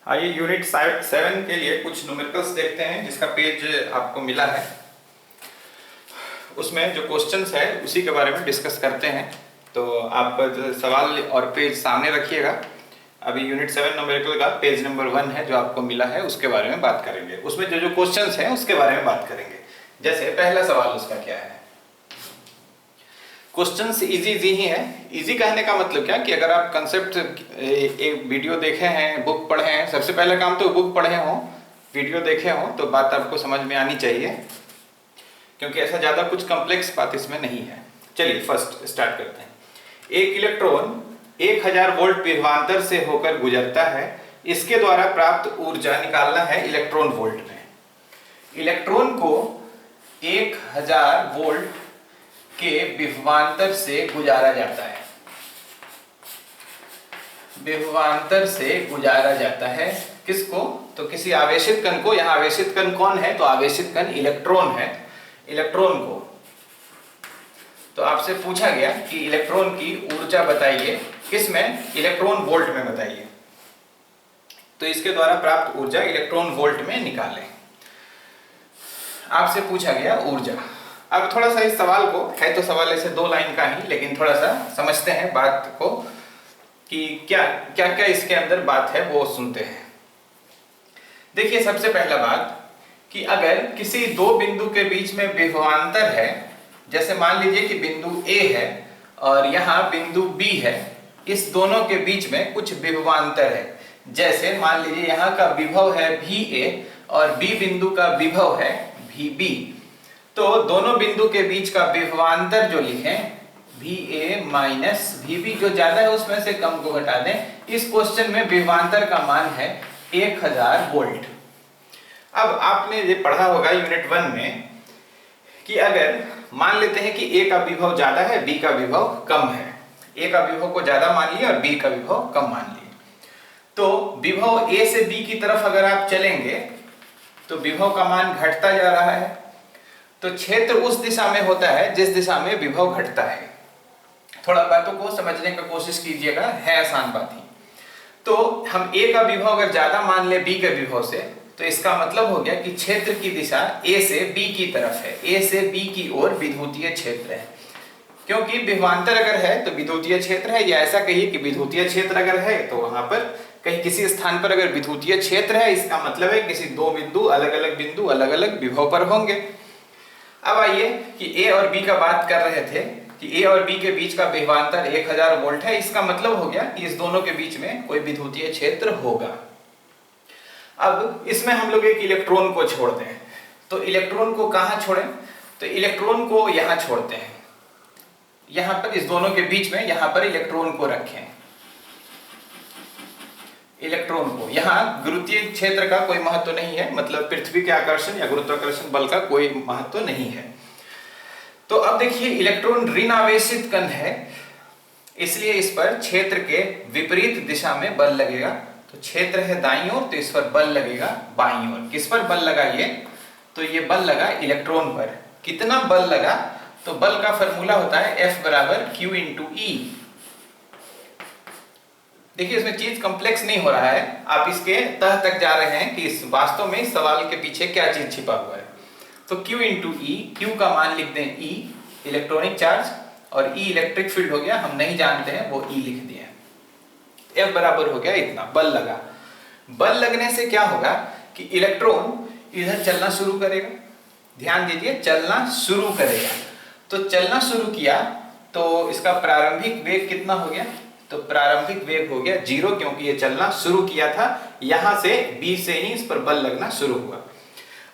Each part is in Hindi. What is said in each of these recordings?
आइए यूनिट 7 के लिए कुछ न्यूमेरिकल्स देखते हैं जिसका पेज आपको मिला है। उसमें जो क्वेश्चंस है उसी के बारे में डिस्कस करते हैं। तो आप सवाल और पेज सामने रखिएगा। अभी यूनिट 7 न्यूमेरिकल का पेज नंबर 1 है जो आपको मिला है, उसके बारे में बात करेंगे। उसमें जो जो क्वेश्चंस हैं उसके बारे में बात करेंगे। जैसे पहला सवाल उसका क्या है, क्वेश्चंस इजी ही है। इजी कहने का मतलब क्या कि अगर आप कंसेप्ट एक वीडियो देखे हैं, बुक पढ़े हैं, सबसे पहला काम तो बुक पढ़े हो, वीडियो देखे हो तो बात आपको समझ में आनी चाहिए, क्योंकि ऐसा ज़्यादा कुछ कॉम्प्लेक्स बात इसमें नहीं है। चलिए फर्स्ट स्टार्ट करते हैं। एक इलेक्ट्रॉन 1000 वोल्ट विभवांतर से होकर गुजरता है, इसके द्वारा प्राप्त ऊर्जा निकालना है इलेक्ट्रॉन वोल्ट में। इलेक्ट्रॉन को 1000 वोल्ट के विभवांतर से गुजारा जाता है, विभवांतर से गुजारा जाता है किसको? तो किसी आवेशित कण को। यहां आवेशित कण कौन है? तो आवेशित कण इलेक्ट्रॉन है। इलेक्ट्रॉन को तो आपसे पूछा गया कि इलेक्ट्रॉन की ऊर्जा बताइए, किसमें? इलेक्ट्रॉन वोल्ट में बताइए। तो इसके द्वारा प्राप्त ऊर्जा इलेक्ट्रॉन वोल्ट में निकालें। आपसे पूछा गया ऊर्जा। अब थोड़ा सा इस सवाल को, है तो सवाल ऐसे 2 लाइन का ही, लेकिन थोड़ा सा समझते हैं बात को कि क्या क्या क्या इसके अंदर बात है, वो सुनते हैं। देखिए सबसे पहला बात कि अगर किसी 2 बिंदु के बीच में विभवांतर है, जैसे मान लीजिए कि बिंदु A है और यहाँ बिंदु B है, इस दोनों के बीच में कुछ विभवांतर है। जैसे मान लीजिए यहाँ का विभव है VA और B बिंदु का विभव है VB। तो दोनों बिंदु के बीच का विभवांतर जो लिखें VA माइनस VB, जो ज्यादा है उसमें से कम को घटा दें। इस क्वेश्चन में विभवांतर का मान है 1000 वोल्ट। अब आपने ये पढ़ा होगा यूनिट 1 में कि अगर मान लेते हैं कि A का विभव ज्यादा है, B का विभव कम है। A का विभव को ज्यादा मान लिया और B का विभव कम मान लिया, तो विभव A से B की तरफ अगर आप चलेंगे तो विभव का मान घटता जा रहा है। तो क्षेत्र उस दिशा में होता है जिस दिशा में विभव घटता है। थोड़ा बातों को समझने का कोशिश कीजिएगा, है आसान बात ही। तो हम A का विभव अगर ज्यादा मान ले B के विभव से, तो इसका मतलब हो गया कि क्षेत्र की दिशा A से B की तरफ है, A से B की ओर विद्युतीय क्षेत्र है। क्योंकि विभवांतर अगर है तो विद्युतीय क्षेत्र है, या ऐसा कहिए कि विद्युतीय क्षेत्र अगर है तो वहां पर कहीं किसी स्थान पर अगर विद्युतीय क्षेत्र है, इसका मतलब है किसी 2 बिंदु अलग अलग विभव पर होंगे। अब आइए कि A और B का बात कर रहे थे कि A और B के बीच का विभवांतर 1000 वोल्ट है। इसका मतलब हो गया कि इस दोनों के बीच में कोई विद्युतीय क्षेत्र होगा। अब इसमें हम लोग एक इलेक्ट्रॉन को छोड़ दें, तो इलेक्ट्रॉन को कहां छोड़ें? तो इलेक्ट्रॉन को यहां छोड़ते हैं, यहां पर इस दोनों के बीच में यहां पर इलेक्ट्रॉन को रखें। इलेक्ट्रॉन को यहाँ गुरुत्वीय क्षेत्र का कोई महत्व नहीं है, मतलब पृथ्वी के आकर्षण या गुरुत्वाकर्षण बल का कोई महत्व नहीं है। तो अब देखिए इलेक्ट्रॉन ऋण आवेशित कण है, इसलिए इस पर क्षेत्र के विपरीत दिशा में बल लगेगा। तो क्षेत्र है दाईं ओर, तो इस पर बल लगेगा बाईं ओर। किस पर बल लगा ये? तो ये बल लगा इलेक्ट्रॉन पर। कितना बल लगा? तो बल का फॉर्मूला होता है F बराबर Q इंटू E। देखिए इसमें चीज कॉम्प्लेक्स नहीं हो रहा है, आप इसके तह तक जा रहे हैं कि इस वास्तव में इस सवाल के पीछे क्या चीज छिपा हुआ है। तो Q इंटू E, Q का मान लिख दें E इलेक्ट्रॉनिक चार्ज, और E इलेक्ट्रिक फील्ड हो गया, हम नहीं जानते हैं वो E लिख दिए। F बराबर हो गया इतना, बल लगा। बल लगने से क्या होगा कि इलेक्ट्रॉन इधर चलना शुरू करेगा। ध्यान दीजिए, चलना शुरू करेगा। तो चलना शुरू किया तो इसका प्रारंभिक वेग कितना हो गया? तो प्रारंभिक वेग हो गया 0, क्योंकि ये चलना शुरू किया था। यहां से B से ही इस पर बल लगना शुरू हुआ।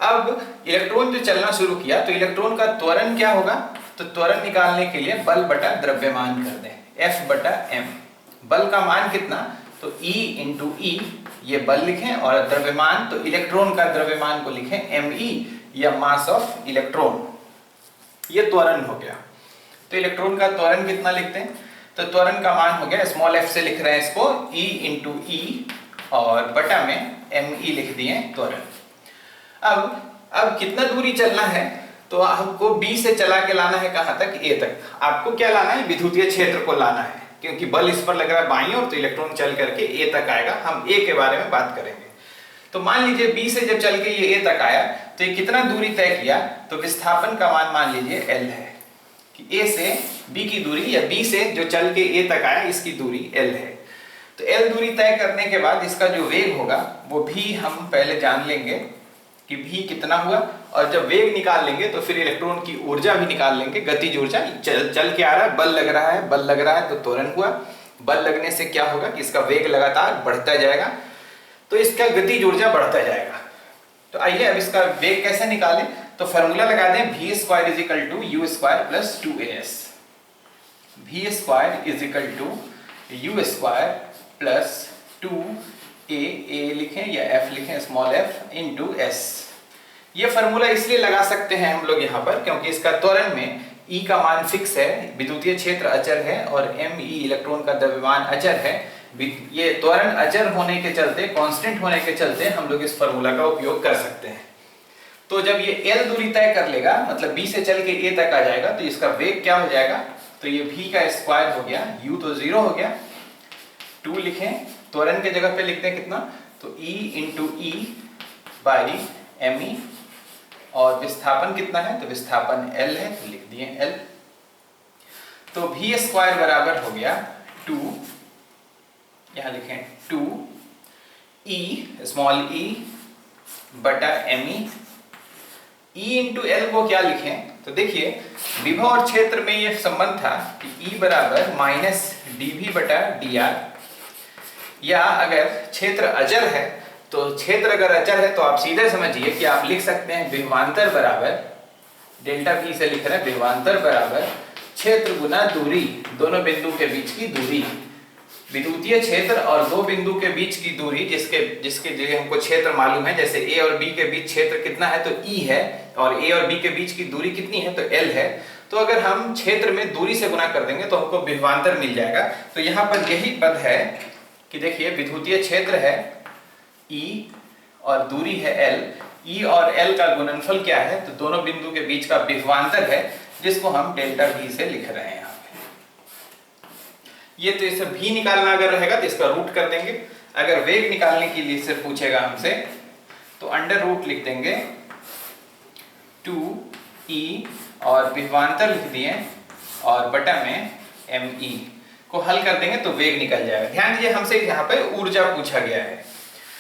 अब इलेक्ट्रॉन जो चलना शुरू किया तो इलेक्ट्रॉन का त्वरण क्या होगा? तो त्वरण निकालने के लिए बल बटा द्रव्यमान कर दें, F बटा m। बल का मान कितना? तो E इंटू E, ये बल लिखें, और द्रव्यमान तो इलेक्ट्रॉन का द्रव्यमान को लिखें me, या मास ऑफ इलेक्ट्रॉन। ये त्वरण हो गया। तो इलेक्ट्रॉन का त्वरण कितना लिखते हैं? तो त्वरण का मान हो गया, स्मॉल f से लिख रहे हैं इसको, E इंटू E, और बटा में me लिख दिए त्वरण। अब कितना दूरी चलना है? तो आपको B से चला के लाना है कहां तक? A तक। आपको क्या लाना है? विद्युतीय क्षेत्र को लाना है। क्योंकि बल इस पर लग रहा है बाईं ओर, तो इलेक्ट्रॉन चल करके ए तक आएगा। हम ए के बारे में बात करेंगे। तो मान लीजिए बी से जब चल के ये ए तक आया तो ये कितना दूरी तय किया, तो विस्थापन का मान लीजिए एल है, कि ए से बी की दूरी या बी से जो चल के ए तक आया इसकी दूरी एल है। तो एल दूरी तय करने के बाद इसका जो वेग होगा वो भी हम पहले जान लेंगे कि भी कितना हुआ, और जब वेग निकाल लेंगे तो फिर इलेक्ट्रॉन की ऊर्जा भी निकाल लेंगे, गतिज ऊर्जा। चल के आ रहा है, बल लग रहा है तो त्वरण हुआ। बल लगने से क्या होगा कि इसका वेग लगातार बढ़ता जाएगा, तो इसका गतिज ऊर्जा बढ़ता जाएगा। तो आइए अब इसका वेग कैसे निकालें, तो फॉर्मूला लगा दें v square is equal to u square plus 2as। v square is equal to u square plus 2a लिखें या f लिखें, स्मॉल f इंटू s। ये फॉर्मूला इसलिए लगा सकते हैं हम लोग यहाँ पर क्योंकि इसका त्वरण में E का मान फिक्स है, विद्युतीय क्षेत्र अचर है, और me इलेक्ट्रॉन का द्रव्यमान अचर है। ये त्वरण अचर होने के चलते, कांस्टेंट होने के चलते हम लोग इस फॉर्मूला का उपयोग कर सकते हैं। तो जब ये L दूरी तय कर लेगा, मतलब B से चल के A तक आ जाएगा, तो इसका वेग क्या हो जाएगा, तो ये v का स्क्वायर हो गया, u तो 0 हो गया, 2 लिखें, त्वरण के जगह पे लिखते हैं कितना, तो E into E by me, और विस्थापन कितना है, तो विस्थापन L है, तो लिख दिए L। तो v स्क्वायर बराबर हो गया 2, यहां लिखें 2 e स्मॉल e बटा me। E इंटू एल को क्या लिखें, तो देखिए विभव और क्षेत्र में ये संबंध था कि E बराबर माइनस dv बटा dr, या अगर क्षेत्र अचर है तो क्षेत्र अगर अचर है तो आप सीधे समझिए कि आप लिख सकते हैं विभवांतर बराबर, डेल्टा v से लिख रहे हैं, विभवांतर बराबर क्षेत्र गुना दूरी, दोनों बिंदु के बीच की दूरी। विद्युतीय क्षेत्र और दो बिंदु के बीच की दूरी, जिसके लिए हमको क्षेत्र मालूम है, जैसे A और B के बीच क्षेत्र कितना है, तो E है, और A और B के बीच की दूरी कितनी है, तो L है। तो अगर हम क्षेत्र में दूरी से गुना कर देंगे तो हमको विभवांतर मिल जाएगा। तो यहाँ पर यही पद है कि देखिए विद्युतीय क्षेत्र है E और दूरी है L, E और L का गुणनफल क्या है, तो दोनों बिंदु के बीच का विभवांतर है, जिसको हम डेल्टा V से लिख रहे हैं यहाँ पे। ये तो इसे भी निकालना अगर रहेगा तो इसका रूट कर देंगे। अगर वेग निकालने के लिए सिर्फ पूछेगा हमसे तो अंडर रूट लिख देंगे 2e और विभवांतर लिख दिए और बटा में me को हल कर देंगे तो वेग निकल जाएगा। ध्यान दीजिए हमसे यहाँ पे ऊर्जा पूछा गया है,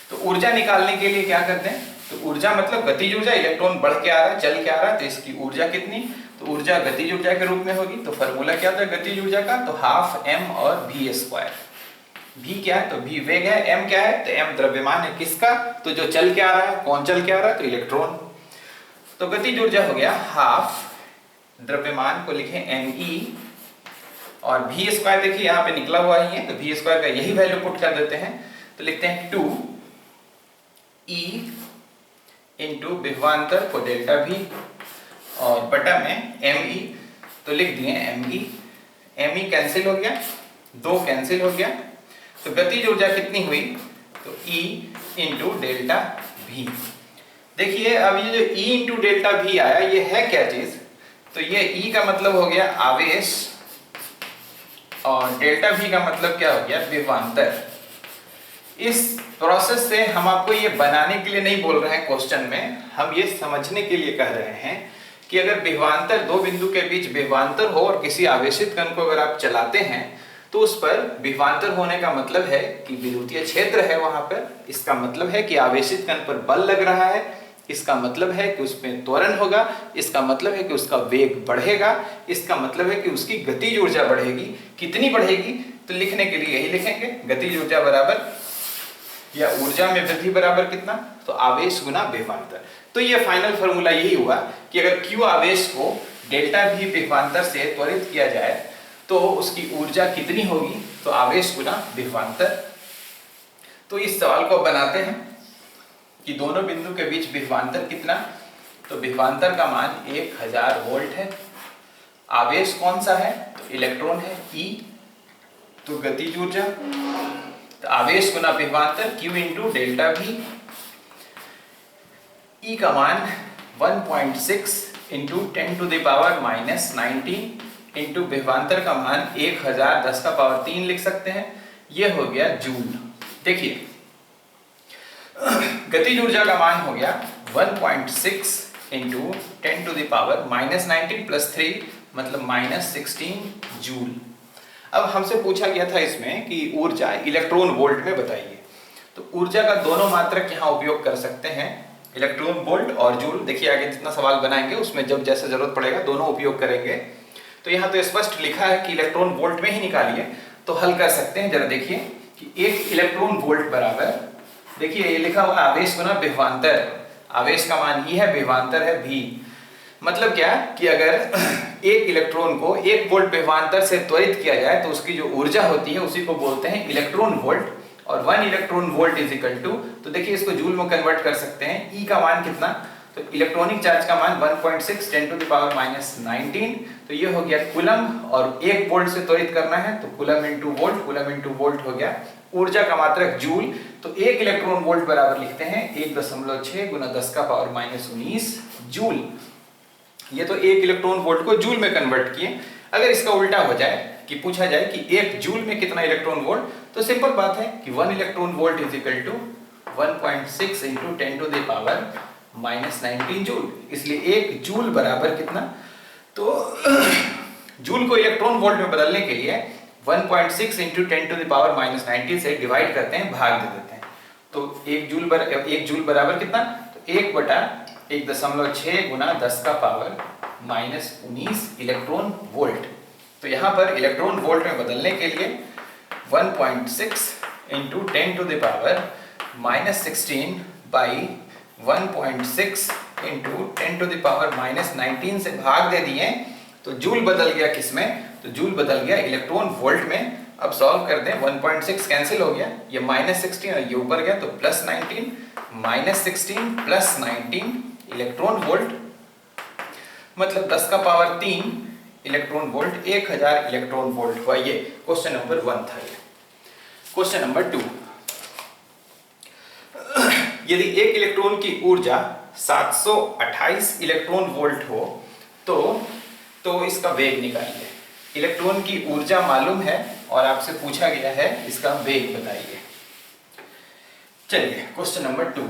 तो ऊर्जा निकालने के लिए क्या करते हैं, तो ऊर्जा मतलब गतिज ऊर्जा, इलेक्ट्रॉन बढ़ के आ रहा है, चल के आ रहा है, तो इसकी ऊर्जा कितनी, तो ऊर्जा गतिज ऊर्जा के रूप में होगी। तो फॉर्मूला क्या होता है गतिज ऊर्जा का, तो हाफ m और v स्क्वायर। v क्या है, तो v वेग है, m क्या है, तो m द्रव्यमान है किसका, तो जो चल के आ रहा है, कौन चल के आ रहा है, तो इलेक्ट्रॉन। तो गतिज ऊर्जा हो गया हाफ, द्रव्यमान को लिखें me, और v स्क्वायर देखिए यहाँ पे निकला हुआ ही है, तो v स्क्वायर का यही वैल्यू पुट कर देते हैं, तो लिखते हैं 2e इंटू विभवांतर को डेल्टा v और बटा में me, तो लिख दिए me कैंसिल हो गया, 2 कैंसिल हो गया, तो गतिज ऊर्जा कितनी हुई, तो E इंटू डेल्टा v। देखिए अब ये जो E इंटू डेल्टा v आया, ये है क्या चीज, तो ये E का मतलब हो गया आवेश और डेल्टा v का मतलब क्या हो गया, विभवांतर। इस प्रोसेस से हम आपको ये बनाने के लिए नहीं बोल रहे हैं क्वेश्चन में, हम ये समझने के लिए कह रहे हैं कि अगर विभवांतर, दो बिंदु के बीच विभवांतर हो और किसी आवेशित कण को अगर आप चलाते हैं तो उस पर विभवांतर होने का मतलब है कि विद्युतीय क्षेत्र है वहां पर, इसका मतलब है कि आवेशित कण पर बल लग रहा है, इसका मतलब है कि उसमें त्वरण होगा, इसका मतलब है कि उसका वेग बढ़ेगा, इसका मतलब है कि उसकी गतिज ऊर्जा बढ़ेगी। कितनी बढ़ेगी, तो लिखने के लिए यही लिखेंगे, गतिज ऊर्जा बराबर या ऊर्जा में वृद्धि बराबर कितना, तो आवेश गुना विभवांतर। तो ये फाइनल फॉर्मूला यही हुआ कि अगर Q आवेश को डेल्टा V विभवांतर से त्वरित किया जाए तो उसकी ऊर्जा कितनी होगी, तो आवेश गुना विभवांतर। तो इस सवाल को बनाते हैं कि दोनों बिंदु के बीच विभवांतर कितना, तो विभवांतर का मान 1000 वोल्ट है। आवेश कौन सा है, तो इलेक्ट्रॉन है E, तो गतिज ऊर्जा, तो आवेश गुना विभवांतर Q into delta V। E का मान 1.6 into 10 to the power -19 into विभवांतर का मान 1000 10 का पावर 3 लिख सकते हैं, ये हो गया जूल। देखिए गतिज ऊर्जा का मान हो गया 1.6 into 10 to the power -19 plus 3 मतलब -16 जूल। अब हमसे पूछा गया था इसमें कि ऊर्जा इलेक्ट्रॉन वोल्ट में बताइए, तो ऊर्जा का दोनों मात्रक यहाँ उपयोग कर सकते हैं, इलेक्ट्रॉन वोल्ट और जूल। देखिए आगे जितना सवाल बनाएंगे उसमें जब जैसे जरूरत पड़ेगा दोनों उपयोग करेंगे। तो यहाँ तो स्पष्ट लिखा है कि इलेक्ट्रॉन वोल्ट में ही निकालिए, तो हल कर सकते हैं। जरा देखिए कि एक इलेक्ट्रॉन वोल्ट बराबर, देखिए ये लिखा हुआ आवेश गुना विभवांतर, आवेश का मान ही है, विभवांतर है भी। मतलब क्या कि अगर एक इलेक्ट्रॉन को 1 वोल्ट विभवांतर से त्वरित किया जाए तो उसकी जो ऊर्जा होती है उसी को बोलते हैं इलेक्ट्रॉन वोल्ट। और 1 electron volt is equal to, तो देखिए इसको जूल में कन्वर्ट कर सकते हैं। ई का मान कितना, तो इलेक्ट्रॉनिक चार्ज का मान 1.6 10 टू द पावर -19, तो ये हो गया कूलम। और 1 वोल्ट से त्वरित करना है तो coulomb into volt, coulomb into volt हो गया। ऊर्जा का मात्रक जूल, तो 1 इलेक्ट्रॉन वोल्ट बराबर लिखते हैं 1.6 गुना 10 का पावर -19 जूल। ये तो 1 इलेक्ट्रॉन वोल्ट को जूल में कन्वर्ट किए। अगर इसका उल्टा हो जाए कि पूछा जाए कि 1 जूल में कितना इलेक्ट्रॉन वोल्ट, तो सिंपल बात है कि 1 electron volt is equal to 1.6 into 10 to the power -19 joule. इसलिए 1 जूल बराबर कितना, तो जूल को इलेक्ट्रॉन वोल्ट में बदलने के लिए 1.6 इंटू 10 टू द पावर -19 से डिवाइड करते हैं, भाग दे देते हैं। तो 1 जूल बराबर कितना, तो 1/1.6 गुना 10 का पावर -19 इलेक्ट्रॉन वोल्ट। तो यहाँ पर इलेक्ट्रॉन वोल्ट में बदलने के लिए 1.6 into 10 to the power -16 by 1.6 into 10 to the power -19 से भाग दे दिए, तो जूल बदल गया किसमें, तो जूल बदल गया इलेक्ट्रॉन वोल्ट में। अब सॉल्व कर दें, 1.6 कैंसिल हो गया, ये -16 और ये ऊपर गया तो +19, -16 + 19 इलेक्ट्रॉन वोल्ट, मतलब 10 का power 3 electron volt, 1000 electron volt हुआ। ये क्वेश्चन नंबर 1 था। क्वेश्चन नंबर 2, यदि एक इलेक्ट्रॉन की ऊर्जा 728 इलेक्ट्रॉन वोल्ट हो तो इसका वेग निकालिए। इलेक्ट्रॉन की ऊर्जा मालूम है और आपसे पूछा गया है इसका वेग बताइए। चलिए क्वेश्चन नंबर 2,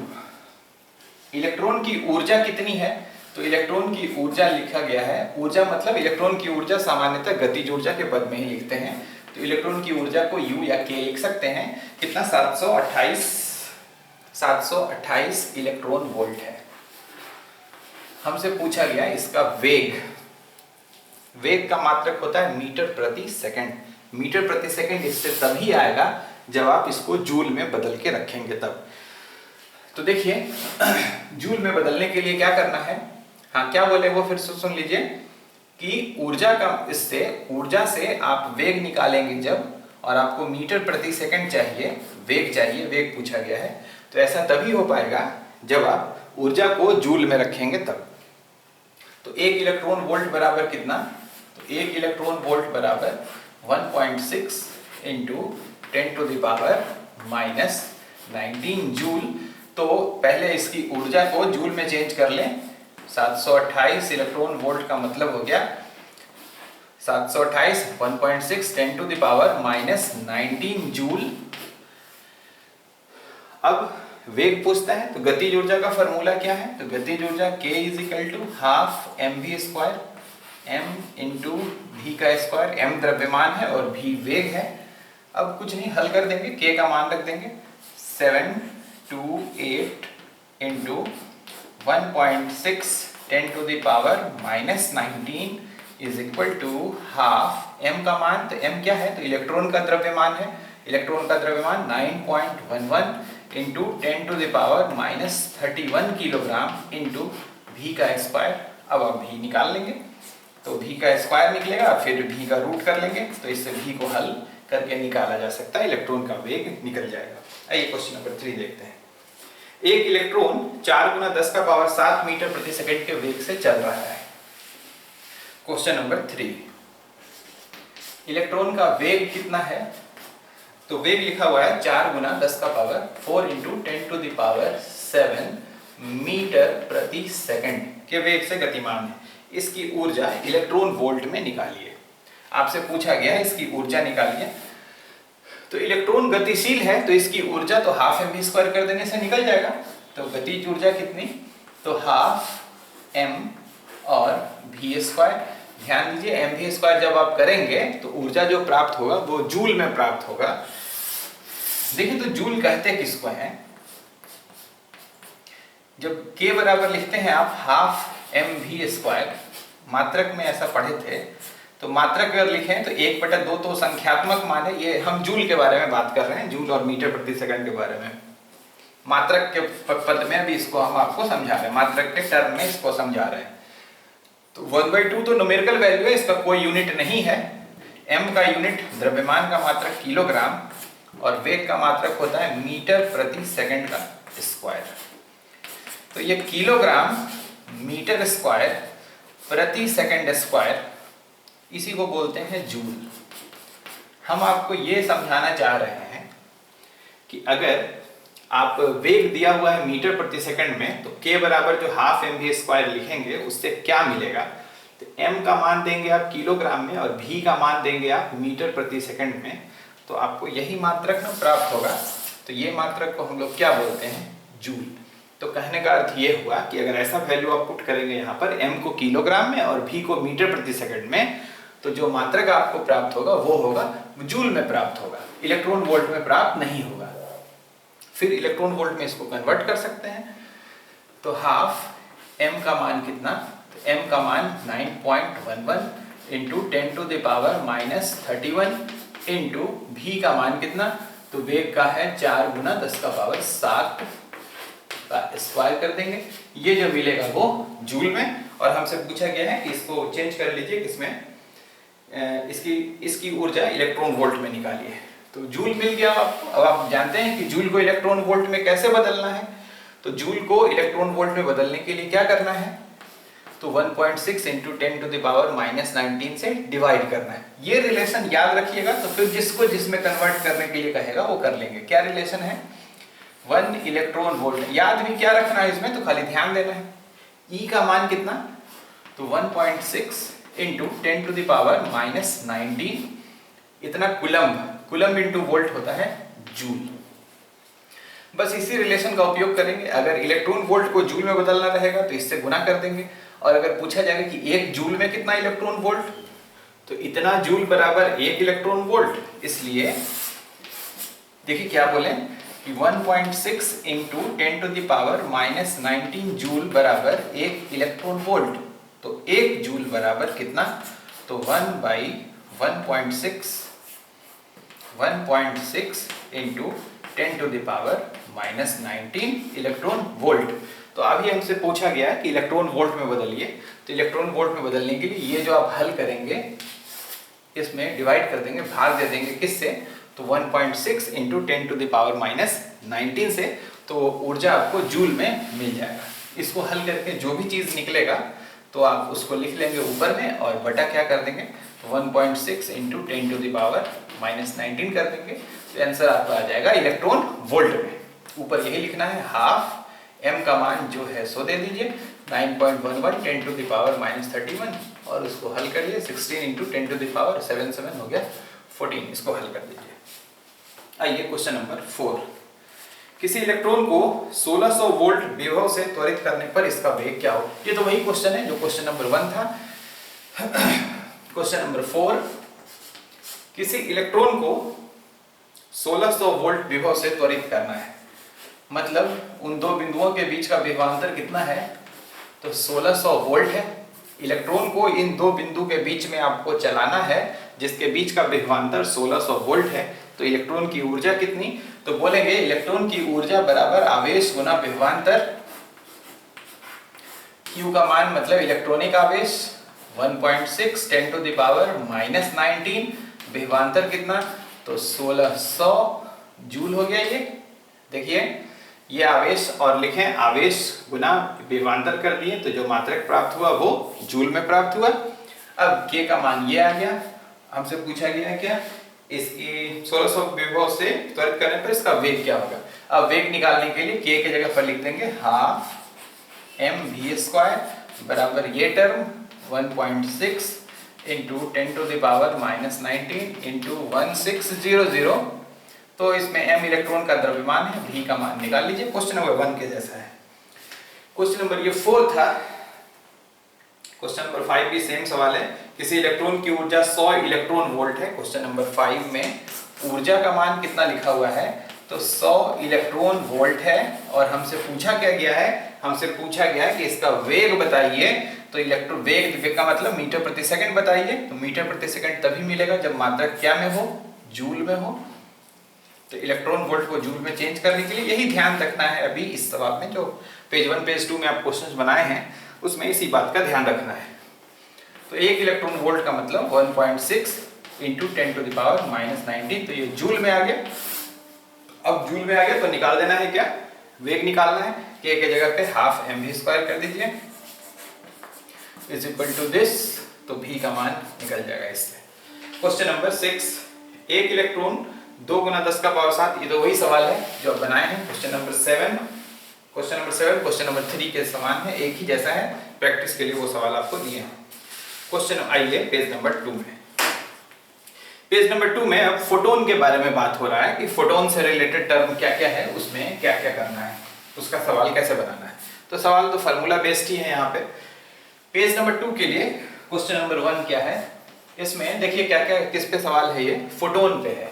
इलेक्ट्रॉन की ऊर्जा कितनी है, तो इलेक्ट्रॉन की ऊर्जा लिखा गया है, ऊर्जा मतलब इलेक्ट्रॉन की ऊर्जा सामान्यतः गतिज ऊर्जा के पद में ही लिखते हैं, तो इलेक्ट्रॉन की ऊर्जा को U या K लिख सकते हैं। कितना, 728 इलेक्ट्रॉन वोल्ट है। हमसे पूछा गया इसका वेग, वेग का मात्रक होता है मीटर प्रति सेकंड। मीटर प्रति सेकंड इससे तभी आएगा जब आप इसको जूल में बदल के रखेंगे तब। तो देखिए जूल में बदलने के लिए क्या करना है, हाँ क्या बोले वो फिर से सुन लीजिए कि ऊर्जा से आप वेग निकालेंगे जब, और आपको मीटर प्रति सेकंड चाहिए, वेग पूछा गया है, तो ऐसा तभी हो पाएगा जब आप ऊर्जा को जूल में रखेंगे तब। तो 1 इलेक्ट्रॉन वोल्ट बराबर कितना, तो 1 इलेक्ट्रॉन वोल्ट बराबर 1.6 into 10 to the power -19 joule. तो पहले इसकी ऊर्जा को जूल में चेंज कर लें, 728 इलेक्ट्रॉन वोल्ट का मतलब हो गया 728 1.6 10 टू द पावर -19 जूल। अब वेग पूछता है तो गतिज ऊर्जा का फॉर्मूला क्या है, तो गतिज ऊर्जा K = ½ mv², m into v का स्क्वायर, m द्रव्यमान है और v वेग है। अब कुछ नहीं, हल कर देंगे, K का मान रख देंगे 728 into 1.6 10 to the power -19 is equal to half m का मान, तो m क्या है, तो इलेक्ट्रॉन का द्रव्यमान है, इलेक्ट्रॉन का द्रव्यमान 9.11 into 10 to the power -31 kilogram into v का स्क्वायर। अब आप v निकाल लेंगे तो v का स्क्वायर निकलेगा, फिर v का रूट कर लेंगे, तो इससे v को हल करके निकाला जा सकता है, इलेक्ट्रॉन का वेग निकल जाएगा। आइए क्वेश्चन नंबर 3 देखते हैं। एक इलेक्ट्रॉन 4 गुना 10 का पावर 7 मीटर प्रति सेकंड के वेग से चल रहा है। क्वेश्चन नंबर 3, इलेक्ट्रॉन का वेग कितना है, तो वेग लिखा हुआ है 4 गुना 10 का power 4 into 10 to the power 7 metre प्रति सेकंड के वेग से गतिमान है। इसकी ऊर्जा इलेक्ट्रॉन वोल्ट में निकालिए। आपसे पूछा गया है इसकी ऊर्जा निकालिए। तो इलेक्ट्रॉन गतिशील है तो इसकी ऊर्जा तो हाफ एम वी स्क्वायर कर देने से निकल जाएगा। तो गतिज ऊर्जा कितनी, तो हाफ एम और वी स्क्वायर। ध्यान दीजिए एम वी स्क्वायर जब आप करेंगे तो ऊर्जा जो प्राप्त होगा वो जूल में प्राप्त होगा। देखिए तो जूल कहते किसको हैं, जब k बराबर लिखते हैं आप हाफ एम वी स्क्वायर, मात्रक में ऐसा पढ़े थे, तो मात्रक अगर लिखें तो 1/2 तो संख्यात्मक मान है। ये हम जूल के बारे में बात कर रहे हैं, जूल और मीटर प्रति सेकंड के बारे में। मात्रक के पद में अभी इसको हम आपको समझा रहे हैं, मात्रक के टर्म में इसको समझा रहे हैं। तो 1/2 तो न्यूमेरिकल वैल्यू है, इसका कोई यूनिट नहीं है। m का यूनिट द्रव्यमान का मात्रक किलोग्राम और वेग का मात्रक होता है मीटर प्रति सेकंड का स्क्वायर। तो ये किलोग्राम मीटर स्क्वायर प्रति सेकंड स्क्वायर, इसी को बोलते हैं जूल। हम आपको ये समझाना चाह रहे हैं कि अगर आप वेग दिया हुआ है मीटर प्रति सेकंड में, तो k बराबर जो हाफ एम वी स्क्वायर लिखेंगे उससे क्या मिलेगा, तो m का मान देंगे आप किलोग्राम में और v का मान देंगे आप मीटर प्रति सेकंड में, तो आपको यही मात्रक में प्राप्त होगा। तो ये मात्रक को हम लोग क्या बोलते हैं, जूल। तो कहने का अर्थ ये हुआ कि अगर ऐसा वैल्यू आप पुट करेंगे यहाँ पर m को किलोग्राम में और v को मीटर प्रति सेकंड में, तो जो मात्रक आपको प्राप्त होगा वो होगा जूल में प्राप्त होगा, इलेक्ट्रॉन वोल्ट में प्राप्त नहीं होगा। फिर इलेक्ट्रॉन वोल्ट में इसको कन्वर्ट कर सकते हैं। तो हाफ m का मान कितना, तो m का मान 9.11 इंटू 10⁻³ इंटू v का मान कितना, तो वेग का है 4 × 10⁻7 का स्क्वायर कर देंगे। ये जो मिलेगा वो जूल में। और हमसे पूछा गया है कि इसको चेंज कर लीजिए किसमें, इसकी ऊर्जा इलेक्ट्रॉन वोल्ट में निकालिए। तो जूल मिल गया आपको। अब आप जानते हैं कि जूल को इलेक्ट्रॉन वोल्ट में कैसे बदलना है। तो जूल को इलेक्ट्रॉन वोल्ट में बदलने के लिए क्या करना है, तो 1.6 इंटू 10⁻⁻19 से डिवाइड करना है। ये रिलेशन याद रखिएगा, तो फिर जिसको जिसमें कन्वर्ट करने के लिए कहेगा वो कर लेंगे। क्या रिलेशन है, 1 इलेक्ट्रॉन वोल्ट। याद भी क्या रखना है इसमें, तो खाली ध्यान देना है। E का मान कितना, तो 1.6 इंटू 10⁻⁻19 इतना कुलम्ब इंटू वोल्ट होता है जूल। बस इसी रिलेशन का उपयोग करेंगे। अगर इलेक्ट्रॉन वोल्ट को जूल में बदलना रहेगा तो इससे गुना कर देंगे। और अगर पूछा जाएगा कि 1 जूल में कितना इलेक्ट्रॉन वोल्ट, तो इतना जूल बराबर 1 इलेक्ट्रॉन वोल्ट। इसलिए देखिए क्या बोले कि 1.6 इंटू 10⁻⁻19 जूल बराबर 1 इलेक्ट्रॉन वोल्ट। तो 1 जूल बराबर कितना, तो 1/1.6 इंटू 10⁻⁻19 इलेक्ट्रॉन वोल्ट। तो अभी हमसे पूछा गया है कि इलेक्ट्रॉन वोल्ट में बदलिए। तो इलेक्ट्रॉन वोल्ट में बदलने के लिए ये जो आप हल करेंगे इसमें डिवाइड कर देंगे, भाग दे देंगे किससे, तो 1.6 इंटू 10⁻⁻19 से, तो ऊर्जा आपको जूल में मिल जाएगा। इसको हल करके जो भी चीज निकलेगा तो आप उसको लिख लेंगे ऊपर में और बटा क्या कर देंगे, तो 1.6 इंटू 10⁻⁻19 कर देंगे। तो आंसर आपका आ जाएगा इलेक्ट्रॉन वोल्ट में। ऊपर यही लिखना है, हाफ m का मान जो है सो दे दीजिए 9.11 10⁻⁻31 और उसको हल करिए। 16 इंटू 10⁻77 हो गया 14। इसको हल कर दीजिए। आइए क्वेश्चन नंबर 4। किसी इलेक्ट्रॉन को 1600 वोल्ट विभव से त्वरित करने पर इसका वेग क्या हो। ये तो वही क्वेश्चन है जो क्वेश्चन नंबर 1 था। क्वेश्चन नंबर 4, किसी इलेक्ट्रॉन को 1600 वोल्ट विभव से त्वरित करना है, मतलब उन दो बिंदुओं के बीच का विभवांतर कितना है, तो 1600 वोल्ट है। इलेक्ट्रॉन को इन दो बिंदु के बीच में आपको चलाना है जिसके बीच का विभवांतर 1600 वोल्ट है। तो इलेक्ट्रॉन की ऊर्जा कितनी, तो बोलेंगे इलेक्ट्रॉन की ऊर्जा बराबर आवेश गुना विभवांतर। Q का मान मतलब इलेक्ट्रॉनिक आवेश 1.6 10⁻⁻19, विभवांतर कितना, तो 1600 जूल हो गया। ये देखिए ये आवेश और लिखें आवेश गुना विभवांतर कर दिए, तो जो मात्रक प्राप्त हुआ वो जूल में प्राप्त हुआ। अब K का मान ये आ गया। हमसे पूछा गया है क्या, इसकी 1600 विभव से त्वरित करने पर इसका वेग क्या होगा। अब वेग निकालने के लिए K की जगह पर लिख देंगे हाफ mv² बराबर ये term 1.6 into 10 to the power minus 19 into 1600। तो इसमें m इलेक्ट्रॉन का द्रव्यमान है, v का मान निकाल लीजिए। क्वेश्चन नंबर 1 के जैसा है। क्वेश्चन नंबर ये 4 था। क्वेश्चन नंबर 5 भी सेम सवाल है। किसी इलेक्ट्रॉन की ऊर्जा 100 इलेक्ट्रॉन वोल्ट है। क्वेश्चन नंबर 5 में ऊर्जा का मान कितना लिखा हुआ है, तो 100 इलेक्ट्रॉन वोल्ट है। और हमसे पूछा क्या गया है, हमसे पूछा गया है कि इसका वेग बताइए। तो इलेक्ट्रॉन वेग का मतलब मीटर प्रति सेकंड बताइए। तो मीटर प्रति सेकंड तभी मिलेगा जब मात्रक क्या में हो, जूल में हो। तो इलेक्ट्रॉन वोल्ट को जूल में चेंज करने के लिए यही ध्यान रखना है। अभी इस सवाल में जो पेज 1 पेज 2 में आप क्वेश्चंस बनाए हैं उसमें इसी बात का ध्यान रखना है। तो 1 इलेक्ट्रॉन वोल्ट का मतलब 1.6 into 10 to the power minus 19। तो ये जूल में आ गया। अब जूल में आ गया तो निकाल देना है क्या, वेग निकालना है। k के जगह पे हाफ mv² कर दीजिए इज इक्वल टू दिस। तो v का मान निकल जाएगा इससे। क्वेश्चन नंबर 6, 1 इलेक्ट्रॉन 2 गुना 10 का पावर 7। ये तो वही सवाल है जो आप बनाए हैं। क्वेश्चन नंबर 7 क्वेश्चन नंबर 3 के समान है, एक ही जैसा है। प्रैक्टिस के लिए वो सवाल आपको दिए हैं। क्वेश्चन आइए पेज नंबर 2 में। पेज नंबर 2 में अब फोटोन के बारे में बात हो रहा है कि फोटोन से रिलेटेड टर्म क्या क्या है, उसमें क्या क्या करना है, उसका सवाल कैसे बनाना है। तो सवाल तो फार्मूला बेस्ड ही है यहाँ पे। पेज नंबर 2 के लिए क्वेश्चन नंबर 1 क्या है, इसमें देखिए क्या क्या किस पे सवाल है। ये फोटोन पे है।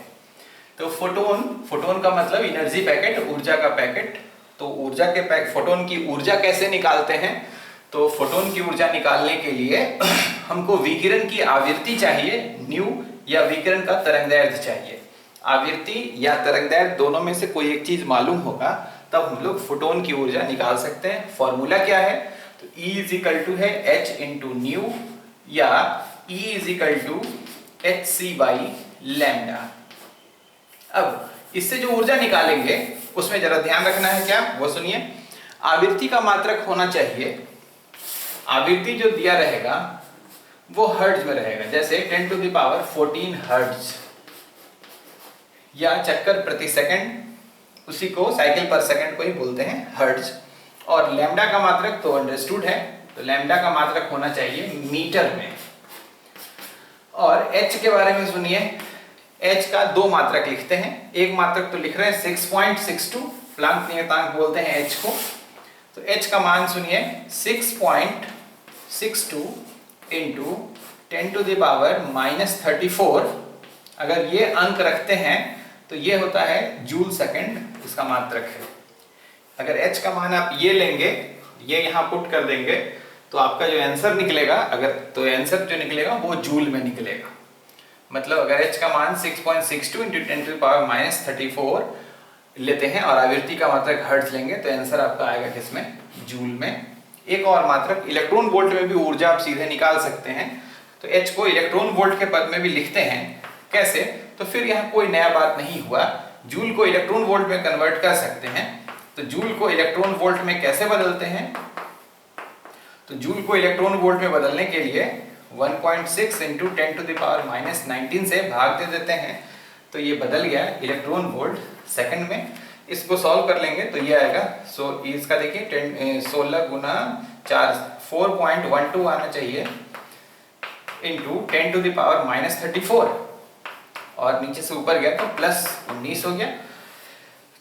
तो फोटोन का मतलब एनर्जी पैकेट, ऊर्जा का पैकेट। तो ऊर्जा के फोटोन की ऊर्जा कैसे निकालते हैं, तो फोटोन की ऊर्जा निकालने के लिए हमको विकिरण की आवृत्ति चाहिए न्यू, या विकिरण का तरंगदैर्घ्य चाहिए। आवृत्ति या तरंगदैर्घ्य दोनों में से कोई एक चीज मालूम होगा तब हम लोग फोटोन की ऊर्जा निकाल सकते हैं। फॉर्मूला क्या है, तो E इज इक्वल टू है h इंटू न्यू, या E is equal to hc by lambda. अब इससे जो ऊर्जा निकालेंगे उसमें जरा ध्यान रखना है क्या, वो सुनिए। आवृत्ति का मात्रक होना चाहिए। आवृत्ति जो दिया रहेगा वो हर्ट्ज में रहेगा। जैसे 10 टू द पावर 14 हर्ट्ज, या चक्कर प्रति सेकंड, उसी को साइकिल पर सेकंड को ही बोलते हैं हर्ट्ज। और लैम्डा का मात्रक तो अंडरस्टूड है। तो लैम्डा का मात्रक होना चाहिए मीटर में। और h के बारे में सुनिए। h का 2 मात्रक लिखते हैं। एक मात्रक तो लिख रहे हैं 6.62, प्लांक नियतांक बोलते हैं h को। तो h का मान सुनिए 6.62 into 10 to the power minus 34। अगर ये अंक रखते हैं तो ये होता है जूल सेकंड, इसका मात्रक है। अगर h का मान आप ये लेंगे, ये यहाँ पुट कर देंगे, तो आपका जो आंसर निकलेगा, तो आंसर जो निकलेगा वो जूल में निकलेगा। मतलब अगर h का मान 6.62 into 10 to the power minus 34 लेते हैं और आवृत्ति का मात्रक हर्ट्ज लेंगे तो आंसर आपका आएगा किसमें, जूल में। एक और मात्रक इलेक्ट्रॉन वोल्ट में भी ऊर्जा आप सीधे निकाल सकते हैं। तो h को इलेक्ट्रॉन वोल्ट के पद में भी लिखते हैं। कैसे, तो फिर यहाँ कोई नया बात नहीं हुआ। जूल को इलेक्ट्रॉन वोल्ट में कन्वर्ट कर सकते हैं। तो जूल को इलेक्ट्रॉन वोल्ट में कैसे बदलते हैं, तो जूल को इलेक्ट्रॉन वोल्ट में बदलने के लिए 1.6 into 10 to the power minus 19 से भाग दे देते हैं। तो ये बदल गया इलेक्ट्रॉन वोल्ट सेकंड में। इसको सॉल्व कर लेंगे तो ये आएगा। इसका देखिए 16 गुना 4 4.12 आना चाहिए into 10 to the power minus 34, और नीचे से ऊपर गया तो प्लस 19 हो गया।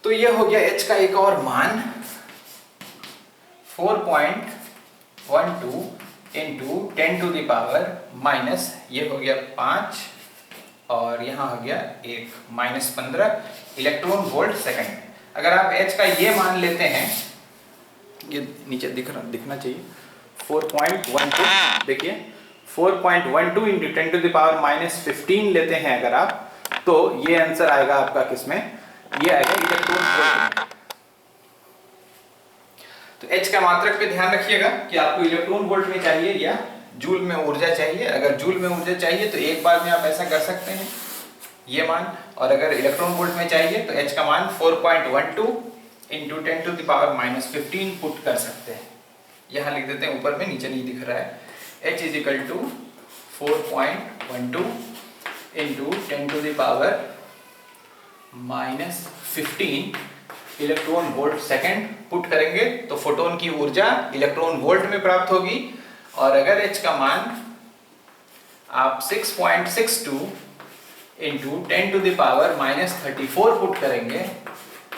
तो ये हो गया h का एक और मान 4.12 into 10 to the power minus, ये हो गया 5, और यहाँ हो गया 1 माइनस 15 इलेक्ट्रॉन वोल्ट सेकंड। अगर आप h का ये मान लेते हैं, ये नीचे दिखना चाहिए 4.12, देखिए 4.12 into 10 to the power minus 15 लेते हैं अगर आप, तो ये आंसर आएगा आपका किसमें, ये आएगा इलेक्ट्रॉन वोल्ट में। तो h का मात्रक पे ध्यान रखिएगा कि आपको इलेक्ट्रॉन वोल्ट में चाहिए या जूल में ऊर्जा चाहिए। अगर जूल में ऊर्जा चाहिए तो एक बार में आप ऐसा कर सकते हैं ये मान, और अगर इलेक्ट्रॉन वोल्ट में चाहिए तो h का मान 4.12 into 10 to the power minus 15 put कर सकते हैं। यहाँ लिख देते हैं, ऊपर में, नीचे नहीं दिख रहा है। h is equal to 4.12 into 10 to the power minus 15 electron volt second put करेंगे तो फोटोन की ऊर्जा इलेक्ट्रॉन वोल्ट में प्राप्त होगी। और अगर h का मान आप 6.62 इंटू 10⁻⁻34 पुट करेंगे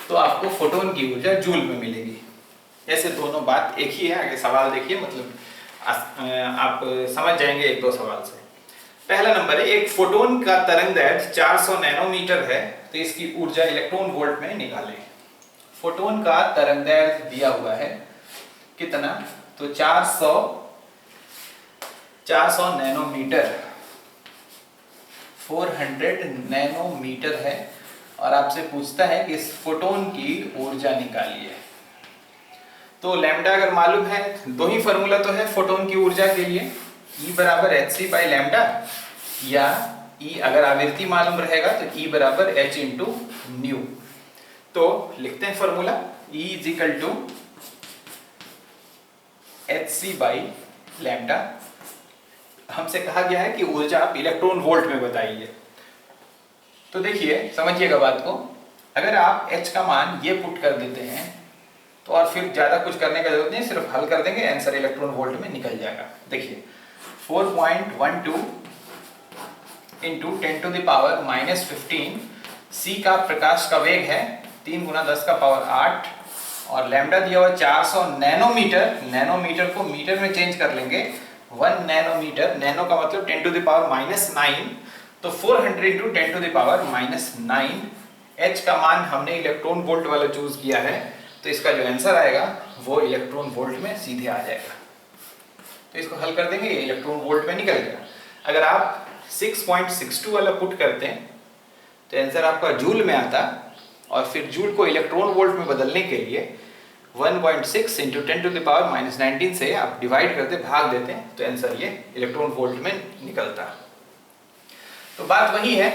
तो आपको फोटोन की ऊर्जा जूल में मिलेगी। ऐसे दोनों बात एक ही है। आगे सवाल देखिए, मतलब आप समझ जाएंगे एक दो सवाल से। पहला नंबर है, एक फोटोन का तरंगदैर्घ्य 400 नैनोमीटर है तो इसकी ऊर्जा इलेक्ट्रॉन वोल्ट में निकालें। फोटोन का तरंगदैर्घ्य दिया हुआ है कितना, तो 400 नैनोमीटर, 400 नैनोमीटर है, और आपसे पूछता है कि इस फोटोन की ऊर्जा निकालिए। तो लैम्डा अगर मालूम है, दो ही फॉर्मूला तो है फोटोन की ऊर्जा के लिए, E बराबर hc बाई लैम्डा, या E अगर आवृत्ति मालूम रहेगा तो E बराबर h इंटू न्यू। तो लिखते हैं formula, E is equal to hc by lambda. हमसे कहा गया है कि ऊर्जा आप इलेक्ट्रॉन वोल्ट में बताइए। तो देखिए समझिएगा बात को, अगर आप h का मान ये पुट कर देते हैं तो और फिर ज्यादा कुछ करने का जरूरत नहीं, सिर्फ हल कर देंगे, आंसर इलेक्ट्रॉन वोल्ट में निकल जाएगा। देखिए 4.12 इंटू 10⁻⁻15, c का प्रकाश का वेग है 3 × 10⁸, और लैम्डा दिया हुआ 400 नैनोमीटर, नैनोमीटर को मीटर में चेंज कर लेंगे, 1 नैनोमीटर, नैनो का मतलब 10⁻⁹, तो 400 इंटू 10⁻⁹, h का मान हमने इलेक्ट्रॉन वोल्ट वाला चूज किया है, तो इसका जो आंसर आएगा वो इलेक्ट्रॉन वोल्ट में सीधे आ जाएगा। तो इसको हल कर देंगे, इलेक्ट्रॉन वोल्ट में निकल गया। अगर आप 6.62 वाला पुट करते हैं तो आंसर आपका जूल में आता, और फिर जूल को इलेक्ट्रॉन वोल्ट में बदलने के लिए 1.6 इंटू 10⁻⁻19 से आप डिवाइड करते, भाग देते हैं, तो आंसर ये इलेक्ट्रॉन वोल्ट में निकलता। तो बात वही है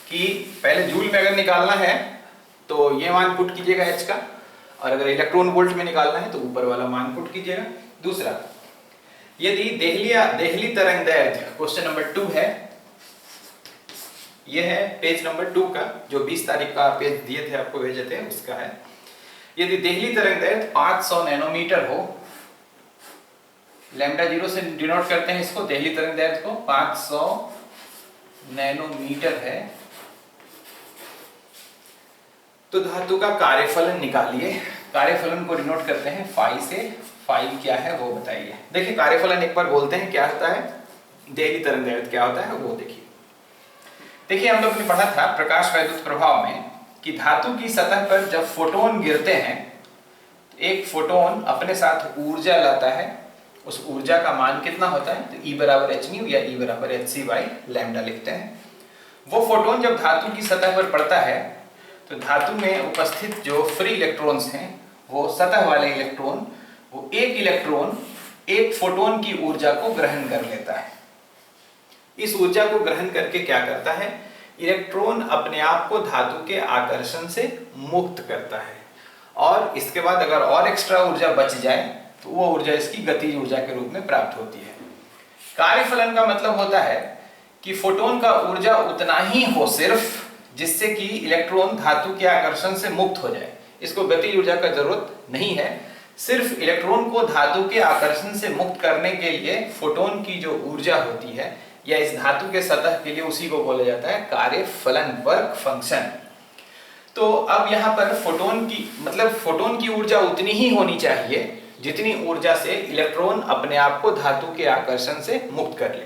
कि पहले जूल में अगर निकालना है तो ये मान पुट कीजिएगा h का, और अगर इलेक्ट्रॉन वोल्ट में निकालना है तो ऊपर वाला मान पुट कीजिएगा। दूसरा, यदि देहली तरंगदैर्घ्य, क्वेश्चन नंबर 2 है, यह है पेज नंबर 2 का, जो 20 तारीख का पेज दिए थे आपको भेजे थे उसका है। यदि देहली तरंगदैर्घ्य 500 नैनोमीटर हो, लैम्डा 0 से डिनोट करते हैं इसको, देहली तरंगदैर्घ्य को 500 नैनोमीटर है, तो धातु का कार्यफलन निकालिए। कार्यफलन को डिनोट करते हैं फाई से, फाई क्या है वो बताइए। देखिए कार्यफलन एक बार बोलते हैं क्या होता है, देहली तरंगदैर्घ्य क्या होता है वो देखिए। देखिए हम लोग ने पढ़ा था प्रकाश वैद्युत प्रभाव में कि धातु की सतह पर जब फोटोन गिरते हैं तो एक फोटोन अपने साथ ऊर्जा लाता है, उस ऊर्जा का मान कितना होता है, तो E बराबर h न्यू या E बराबर hc बाई लैम्डा लिखते हैं। वो फोटोन जब धातु की सतह पर पड़ता है तो धातु में उपस्थित जो फ्री इलेक्ट्रॉन्स हैं, वो सतह वाले इलेक्ट्रॉन, वो एक इलेक्ट्रॉन एक फोटोन की ऊर्जा को ग्रहण कर लेता है। इस ऊर्जा को ग्रहण करके क्या करता है, इलेक्ट्रॉन अपने आप को धातु के आकर्षण से मुक्त करता है, और इसके बाद अगर और एक्स्ट्रा ऊर्जा बच जाए तो वो ऊर्जा इसकी गतिज ऊर्जा के रूप में प्राप्त होती है। कार्यफलन का मतलब होता है कि फोटोन का ऊर्जा उतना ही हो सिर्फ जिससे कि इलेक्ट्रॉन धातु के आकर्षण से मुक्त हो जाए, इसको गतिज ऊर्जा का जरूरत नहीं है। सिर्फ इलेक्ट्रॉन को धातु के आकर्षण से मुक्त करने के लिए फोटोन की जो ऊर्जा होती है या इस धातु के सतह के लिए, उसी को बोला जाता है कार्यफलन, वर्क फंक्शन। तो अब यहाँ पर फोटोन की मतलब फोटोन की ऊर्जा उतनी ही होनी चाहिए जितनी ऊर्जा से इलेक्ट्रॉन अपने आप को धातु के आकर्षण से मुक्त कर ले।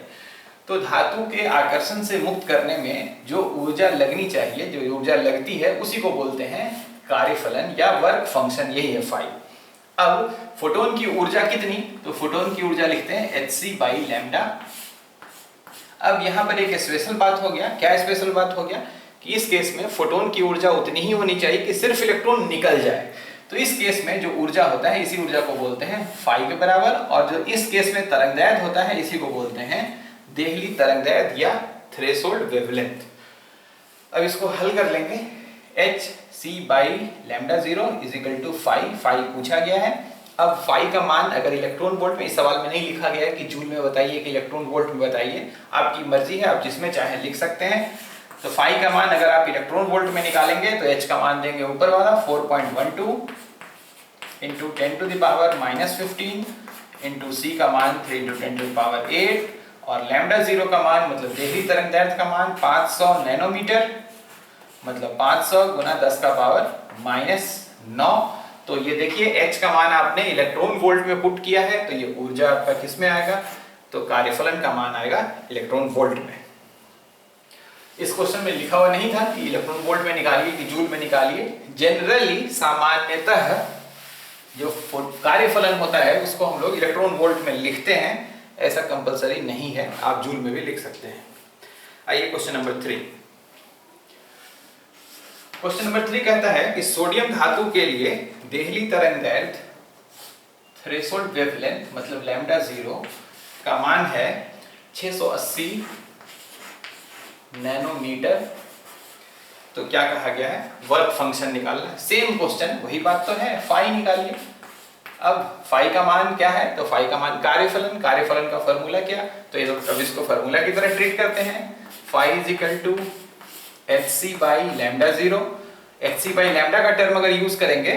तो धातु के आकर्षण से मुक्त करने में जो ऊर्जा लगनी चाहिए, जो ऊर्जा लगती है, उसी को बोलते हैं कार्यफलन या वर्क फंक्शन, यही है फाई। अब फोटोन की ऊर्जा कितनी, तो फोटोन की ऊर्जा लिखते हैं hc बाई लैम्डा। अब यहाँ पर एक स्पेशल बात हो गया। क्या स्पेशल बात हो गया कि इस केस में फोटोन की ऊर्जा उतनी ही होनी चाहिए कि सिर्फ इलेक्ट्रॉन निकल जाए। तो इस केस में जो ऊर्जा होता है, इसी ऊर्जा को बोलते हैं फाई के बराबर, और जो इस केस में तरंगदैर्घ्य होता है, इसी को बोलते हैं देहली तरंगदैर्घ्य या थ्रेशोल्ड वेवलेंथ। अब इसको हल कर लेंगे, hc by lambda 0 is equal to phi, phi पूछा गया है। अब फाई का मान अगर इलेक्ट्रॉन वोल्ट में, इस सवाल में नहीं लिखा गया है कि जूल में बताइए कि इलेक्ट्रॉन वोल्ट में बताइए, आपकी मर्जी है, आप जिसमें चाहे लिख सकते हैं। तो फाई का मान अगर आप इलेक्ट्रॉन वोल्ट में निकालेंगे तो h का मान देंगे ऊपर वाला 4.12 इंटू 10⁻⁻15 इंटू c का मान 3 इंटू 10⁻8 और लैम्डा 0 का मान मतलब देहली तरंगदैर्ध्य का मान 500 नैनोमीटर, मतलब 500 गुना 10 का पावर -9। तो ये देखिए h का मान आपने इलेक्ट्रॉन वोल्ट में पुट किया है, तो ये ऊर्जा आपका किस में आएगा, तो कार्यफलन का मान आएगा इलेक्ट्रॉन वोल्ट में। इस क्वेश्चन में लिखा हुआ नहीं था कि इलेक्ट्रॉन वोल्ट में निकालिए कि जूल में निकालिए। जनरली सामान्यतः जो कार्यफलन होता है उसको हम लोग इलेक्ट्रॉन वोल्ट में लिखते हैं, ऐसा कंपलसरी नहीं है, आप जूल में भी लिख सकते हैं। आइए क्वेश्चन नंबर 3। क्वेश्चन नंबर 3 कहता है कि सोडियम धातु के लिए देहली तरंगदैर्ध्य थ्रेशोल्ड वेवलेंथ मतलब लैम्डा 0 का मान है 680 नैनोमीटर। तो क्या कहा गया है, वर्क फंक्शन निकालना। सेम क्वेश्चन, वही बात तो है, फाई निकालिए। अब फाई का मान क्या है, तो फाई का मान कार्यफलन, कार्यफलन का फॉर्मूला क्या, तो ये अब इसको फॉर्मूला की तरह ट्रीट करते हैं। Phi is equal to hc by lambda 0। hc by lambda का टर्म अगर यूज करेंगे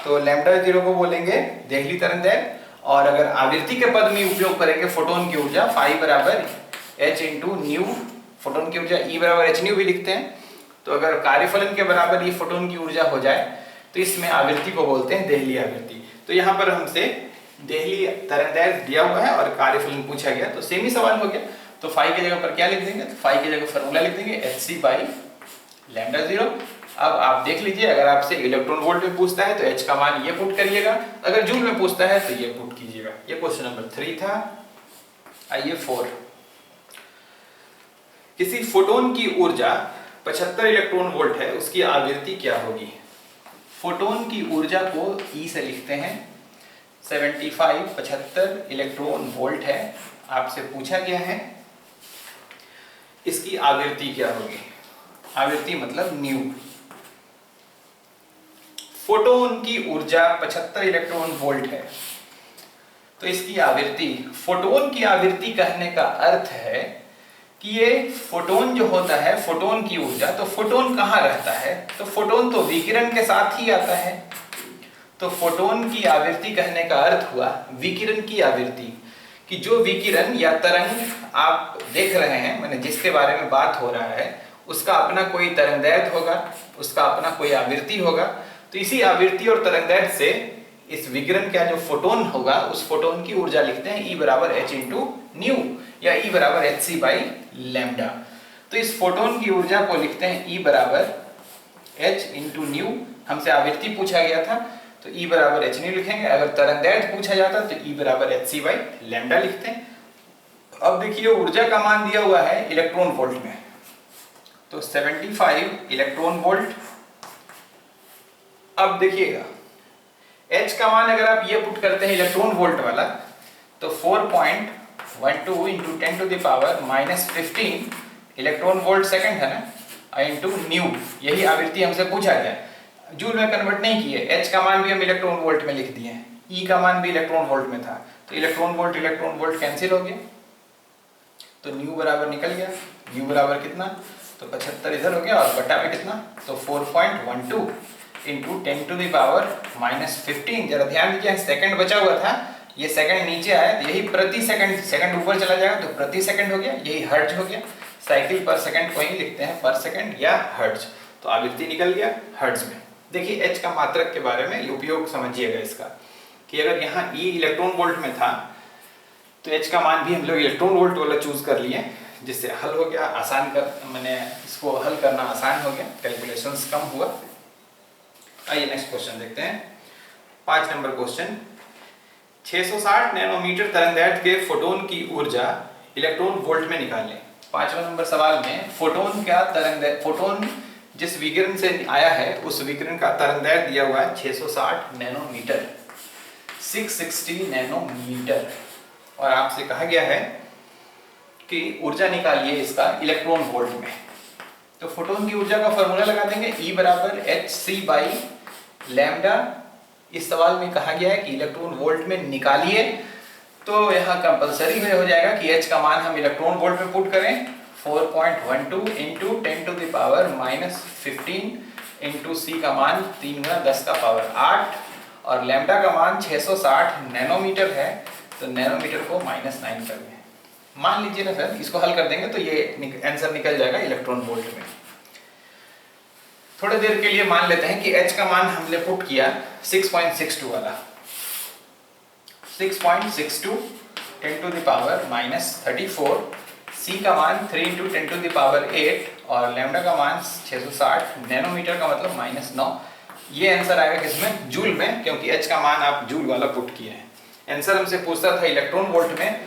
तो लैम्डा 0 को बोलेंगे देहली तरंगदैर्ध्य, और अगर आवृत्ति के पद में उपयोग करेंगे फोटोन की ऊर्जा, फाई बराबर h इंटू न्यू, फोटोन की ऊर्जा E बराबर h न्यू भी लिखते हैं। तो अगर कार्यफलन के बराबर ये फोटोन की ऊर्जा हो जाए तो इसमें आवृत्ति को बोलते हैं देहली आवृत्ति। तो यहाँ पर हमसे देहली तरंगदैर्ध्य दिया हुआ है और कार्यफलन पूछा गया, तो सेम ही सवाल हो गया। तो फाई की जगह पर क्या लिख देंगे, तो फाई की जगह फॉर्मूला लिख देंगे hc बाई लैम्डा 0। अब आप देख लीजिए, अगर आपसे इलेक्ट्रॉन वोल्ट में पूछता है तो h का मान ये पुट करिएगा, अगर जूल में पूछता है तो ये पुट कीजिएगा। ये क्वेश्चन नंबर 3 था। आइए 4। किसी फोटोन की ऊर्जा 75 इलेक्ट्रॉन वोल्ट है, उसकी आवृत्ति क्या होगी। फोटोन की ऊर्जा को E से लिखते हैं, 75 इलेक्ट्रॉन वोल्ट है, आपसे पूछा गया है इसकी आवृत्ति क्या होगी। आवृत्ति मतलब न्यू। फोटोन की ऊर्जा 75 इलेक्ट्रॉन वोल्ट है, तो इसकी आवृत्ति, फोटोन की आवृत्ति कहने का अर्थ है कि ये फोटोन जो होता है, फोटोन की ऊर्जा, तो फोटोन कहाँ रहता है, तो फोटोन तो विकिरण के साथ ही आता है। तो फोटोन की आवृत्ति कहने का अर्थ हुआ विकिरण की आवृत्ति, कि जो विकिरण या तरंग आप देख रहे हैं, मैंने जिसके बारे में बात हो रहा है, उसका अपना कोई तरंगदैर्ध्य होगा, उसका अपना कोई आवृत्ति होगा। तो इसी आवृत्ति और तरंगदैर्ध्य से इस विकिरण का जो फोटोन होगा, उस फोटोन की ऊर्जा लिखते हैं E बराबर h इंटू न्यू, या E बराबर hc बाई लैम्डा। तो इस फोटोन की ऊर्जा को लिखते हैं E बराबर h इंटू न्यू। हमसे आवृत्ति पूछा गया था तो E बराबर h न्यू लिखेंगे, अगर तरंगदैर्ध्य पूछा जाता तो E बराबर hc बाई लैम्डा लिखते हैं। अब देखिए ऊर्जा का मान दिया हुआ है इलेक्ट्रॉन वोल्ट में, तो 75 इलेक्ट्रॉन वोल्ट। अब देखिएगा h का मान अगर आप ये पुट करते हैं इलेक्ट्रॉन वोल्ट वाला, तो 4.12 into 10 to the power -15 electron volt second है ना, इंटू न्यू, यही आवृत्ति हमसे पूछा गया। जूल में कन्वर्ट नहीं किए, h का मान भी हम इलेक्ट्रॉन वोल्ट में लिख दिए हैं, E का मान भी इलेक्ट्रॉन वोल्ट में था, तो इलेक्ट्रॉन वोल्ट कैंसिल हो गया, तो न्यू बराबर निकल गया। न्यू बराबर कितना, तो 75 इधर हो गया और बटा में कितना, तो 4.12 इंटू 10 टू द पावर -15। जरा ध्यान दीजिए, सेकंड बचा हुआ था, ये सेकंड नीचे आया तो यही प्रति सेकंड, सेकंड ऊपर चला जाएगा तो प्रति सेकंड हो गया, यही हर्ट्ज हो गया। साइकिल पर सेकंड को ही लिखते हैं पर सेकंड या हर्ट्ज, तो आवृत्ति निकल गया हर्ट्ज में। देखिए h का मात्रक के बारे में उपयोग समझिएगा इसका, कि अगर यहाँ E इलेक्ट्रॉन वोल्ट में था तो h का मान भी हम लोग इलेक्ट्रॉन वोल्ट वाला चूज कर लिए, जिससे हल हो गया, आसान कर, मैंने इसको हल करना आसान हो गया, कैलकुलेशंस कम हुआ। आइए नेक्स्ट क्वेश्चन देखते हैं, 5 नंबर क्वेश्चन। 660 नैनोमीटर तरंगदैर्ध्य के फोटोन की ऊर्जा इलेक्ट्रॉन वोल्ट में निकालें। 5वां नंबर सवाल में फोटोन का तरंगदैर्ध्य, फोटोन जिस विकिरण से आया है उस विकिरण का तरंगदैर्ध्य दिया हुआ है 660 नैनोमीटर, 660 नैनोमीटर, और आपसे कहा गया है कि ऊर्जा निकालिए इसका इलेक्ट्रॉन वोल्ट में। तो फोटोन की ऊर्जा का फॉर्मूला लगा देंगे, E बराबर hc बाई लैम्डा। इस सवाल में कहा गया है कि इलेक्ट्रॉन वोल्ट में निकालिए, तो यहाँ कंपलसरी हो जाएगा कि h का मान हम इलेक्ट्रॉन वोल्ट में पुट करें, 4.12 into 10 to the power -15 into c का मान 3 गुना 10 का पावर 8, और लैम्डा का मान 660 नैनोमीटर है, तो नैनोमीटर को -9 कर दें। मान लीजिए ना सर, इसको हल कर देंगे तो ये आंसर निकल जाएगा इलेक्ट्रॉन वोल्ट में। थोड़ी देर के लिए मान लेते हैं कि H का मान हमने पुट किया 6.62 वाला, 6.62 10 टू द पावर -34, C का मान 3 × 10 टू द पावर 8 और लैम्डा का मान 660 नैनोमीटर का मतलब -9। ये आंसर आएगा किसमें? जूल में, क्योंकि H का मान आप जूल वाला पुट किए हैं। आंसर हमसे पूछता था इलेक्ट्रॉन वोल्ट में,